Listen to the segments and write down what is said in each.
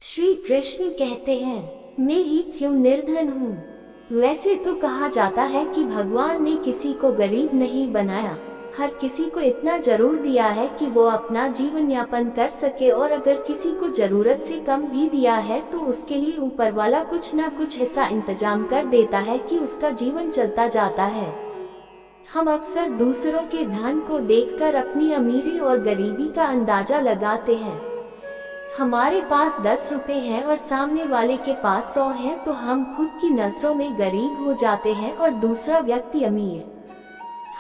श्री कृष्ण कहते हैं, मैं ही क्यों निर्धन हूँ। वैसे तो कहा जाता है कि भगवान ने किसी को गरीब नहीं बनाया, हर किसी को इतना जरूर दिया है कि वो अपना जीवन यापन कर सके, और अगर किसी को जरूरत से कम भी दिया है तो उसके लिए ऊपर वाला कुछ ना कुछ ऐसा इंतजाम कर देता है कि उसका जीवन चलता जाता है। हम अक्सर दूसरों के धन को देखकर अपनी अमीरी और गरीबी का अंदाजा लगाते हैं। हमारे पास 10 रुपए हैं और सामने वाले के पास 100 हैं, तो हम खुद की नजरों में गरीब हो जाते हैं और दूसरा व्यक्ति अमीर।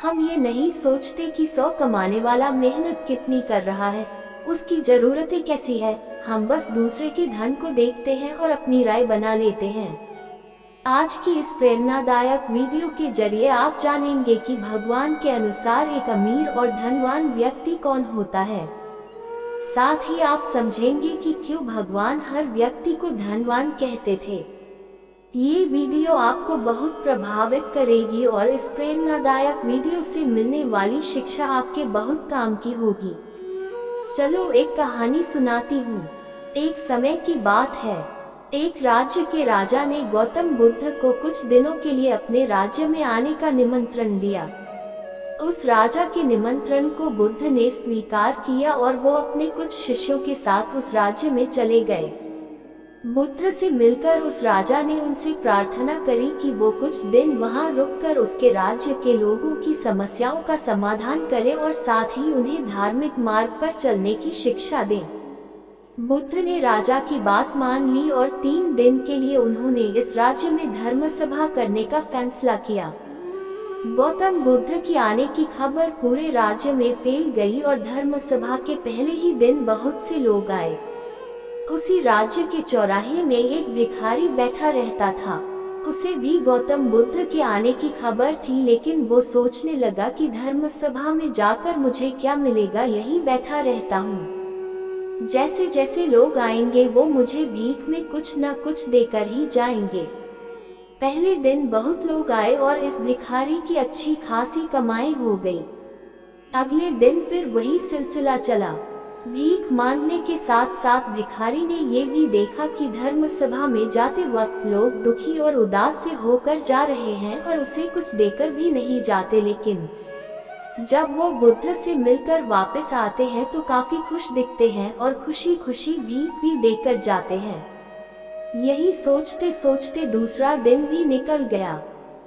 हम ये नहीं सोचते कि 100 कमाने वाला मेहनत कितनी कर रहा है, उसकी जरूरतें कैसी है। हम बस दूसरे के धन को देखते हैं और अपनी राय बना लेते हैं। आज की इस प्रेरणादायक वीडियो के जरिए आप जानेंगे कि भगवान के अनुसार एक अमीर और धनवान व्यक्ति कौन होता है। साथ ही आप समझेंगे कि क्यों भगवान हर व्यक्ति को धनवान कहते थे। ये वीडियो आपको बहुत प्रभावित करेगी और इस प्रेरणादायक वीडियो से मिलने वाली शिक्षा आपके बहुत काम की होगी। चलो एक कहानी सुनाती हूँ। एक समय की बात है, एक राज्य के राजा ने गौतम बुद्ध को कुछ दिनों के लिए अपने राज्य में आने का निमंत्रण दिया। उस राजा के निमंत्रण को बुद्ध ने स्वीकार किया और वो अपने कुछ शिष्यों के साथ उस राज्य में चले गए। बुद्ध से मिलकर उस राजा ने उनसे प्रार्थना करी कि वो कुछ दिन वहां रुककर उसके राज्य के लोगों की समस्याओं का समाधान करें और साथ ही उन्हें धार्मिक मार्ग पर चलने की शिक्षा दें। बुद्ध ने राजा की बात मान ली और 3 दिन के लिए उन्होंने इस राज्य में धर्म सभा करने का फैसला किया। गौतम बुद्ध की आने की खबर पूरे राज्य में फैल गई और धर्म सभा के पहले ही दिन बहुत से लोग आए। उसी राज्य के चौराहे में एक भिखारी बैठा रहता था। उसे भी गौतम बुद्ध के आने की खबर थी, लेकिन वो सोचने लगा कि धर्म सभा में जाकर मुझे क्या मिलेगा, यहीं बैठा रहता हूँ। जैसे जैसे लोग आएंगे वो मुझे भीख में कुछ न कुछ देकर ही जाएंगे। पहले दिन बहुत लोग आए और इस भिखारी की अच्छी खासी कमाई हो गई। अगले दिन फिर वही सिलसिला चला। भीख मांगने के साथ साथ भिखारी ने ये भी देखा कि धर्म सभा में जाते वक्त लोग दुखी और उदास से होकर जा रहे हैं और उसे कुछ देकर भी नहीं जाते, लेकिन जब वो बुद्ध से मिलकर वापस आते हैं तो काफी खुश दिखते हैं और खुशी खुशी भीख भी देकर जाते हैं। यही सोचते सोचते दूसरा दिन भी निकल गया।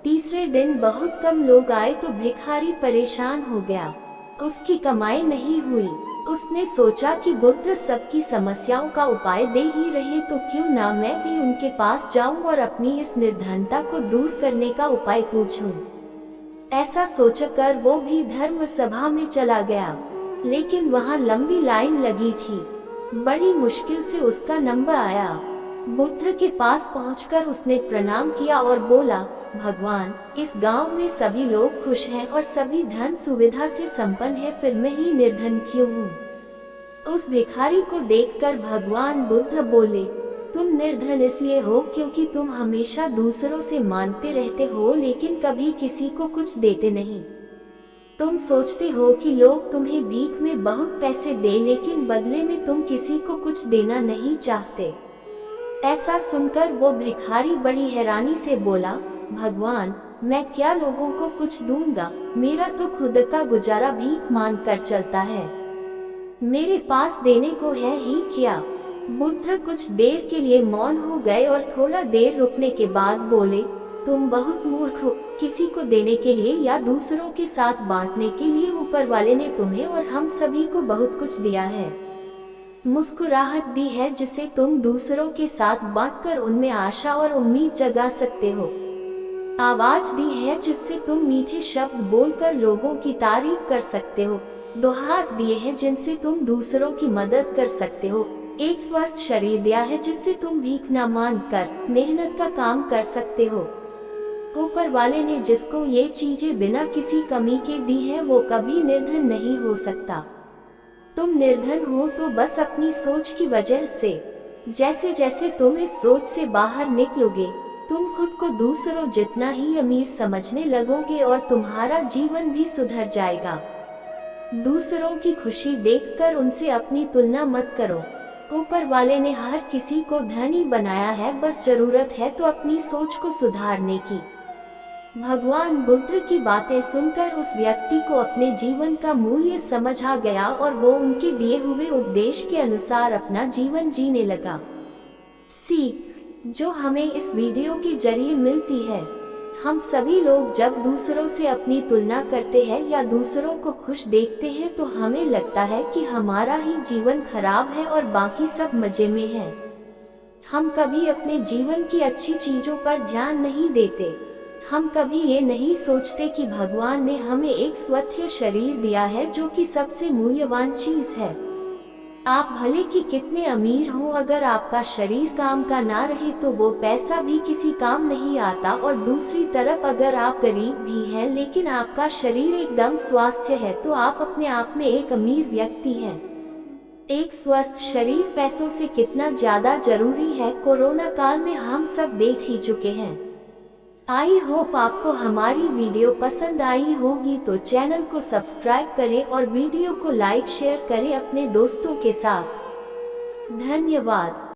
तीसरे दिन बहुत कम लोग आए तो भिखारी परेशान हो गया। उसकी कमाई नहीं हुई। उसने सोचा कि बुद्ध सबकी समस्याओं का उपाय दे ही रहे, तो क्यों ना मैं भी उनके पास जाऊं और अपनी इस निर्धनता को दूर करने का उपाय पूछूं। ऐसा सोचकर वो भी धर्म सभा में चला गया, लेकिन वहां लंबी लाइन लगी थी। बड़ी मुश्किल से उसका नंबर आया। बुद्ध के पास पहुंचकर उसने प्रणाम किया और बोला, भगवान, इस गांव में सभी लोग खुश हैं और सभी धन सुविधा से संपन्न है, फिर मैं ही निर्धन क्यों हूँ। उस भिखारी को देखकर भगवान बुद्ध बोले, तुम निर्धन इसलिए हो क्योंकि तुम हमेशा दूसरों से मांगते रहते हो, लेकिन कभी किसी को कुछ देते नहीं। तुम सोचते हो कि लोग तुम्हें भीख में बहुत पैसे दें, लेकिन बदले में तुम किसी को कुछ देना नहीं चाहते। ऐसा सुनकर वो भिखारी बड़ी हैरानी से बोला, भगवान, मैं क्या लोगों को कुछ दूंगा, मेरा तो खुद का गुजारा भीख मांग कर चलता है, मेरे पास देने को है ही क्या। बुद्ध कुछ देर के लिए मौन हो गए और थोड़ा देर रुकने के बाद बोले, तुम बहुत मूर्ख हो। किसी को देने के लिए या दूसरों के साथ बांटने के लिए ऊपर वाले ने तुम्हें और हम सभी को बहुत कुछ दिया है। मुस्कुराहट दी है जिसे तुम दूसरों के साथ बांटकर उनमें आशा और उम्मीद जगा सकते हो। आवाज दी है जिससे तुम मीठे शब्द बोलकर लोगों की तारीफ कर सकते हो। 2 हाथ दिए हैं जिनसे तुम दूसरों की मदद कर सकते हो। एक स्वस्थ शरीर दिया है जिससे तुम भीख न मांग कर मेहनत का काम कर सकते हो। ऊपर वाले ने जिसको ये चीजें बिना किसी कमी के दी है, वो कभी निर्धन नहीं हो सकता। तुम निर्धन हो तो बस अपनी सोच की वजह से। जैसे जैसे तुम इस सोच से बाहर निकलोगे, तुम खुद को दूसरों जितना ही अमीर समझने लगोगे और तुम्हारा जीवन भी सुधर जाएगा। दूसरों की खुशी देखकर उनसे अपनी तुलना मत करो। ऊपर वाले ने हर किसी को धनी बनाया है, बस जरूरत है तो अपनी सोच को सुधारने की। भगवान बुद्ध की बातें सुनकर उस व्यक्ति को अपने जीवन का मूल्य समझ आ गया और वो उनके दिए हुए उपदेश के अनुसार अपना जीवन जीने लगा। सीख जो हमें इस वीडियो के जरिए मिलती है, हम सभी लोग जब दूसरों से अपनी तुलना करते हैं या दूसरों को खुश देखते हैं तो हमें लगता है कि हमारा ही जीवन खराब है और बाकी सब मजे में है। हम कभी अपने जीवन की अच्छी चीजों पर ध्यान नहीं देते। हम कभी ये नहीं सोचते कि भगवान ने हमें एक स्वस्थ शरीर दिया है जो कि सबसे मूल्यवान चीज है। आप भले कि कितने अमीर हो, अगर आपका शरीर काम का ना रहे तो वो पैसा भी किसी काम नहीं आता। और दूसरी तरफ अगर आप गरीब भी हैं लेकिन आपका शरीर एकदम स्वस्थ है तो आप अपने आप में एक अमीर व्यक्ति हैं। एक स्वस्थ शरीर पैसों से कितना ज्यादा जरूरी है, कोरोना काल में हम सब देख ही चुके हैं। आई होप आपको हमारी वीडियो पसंद आई होगी, तो चैनल को सब्सक्राइब करें और वीडियो को लाइक शेयर करें अपने दोस्तों के साथ। धन्यवाद।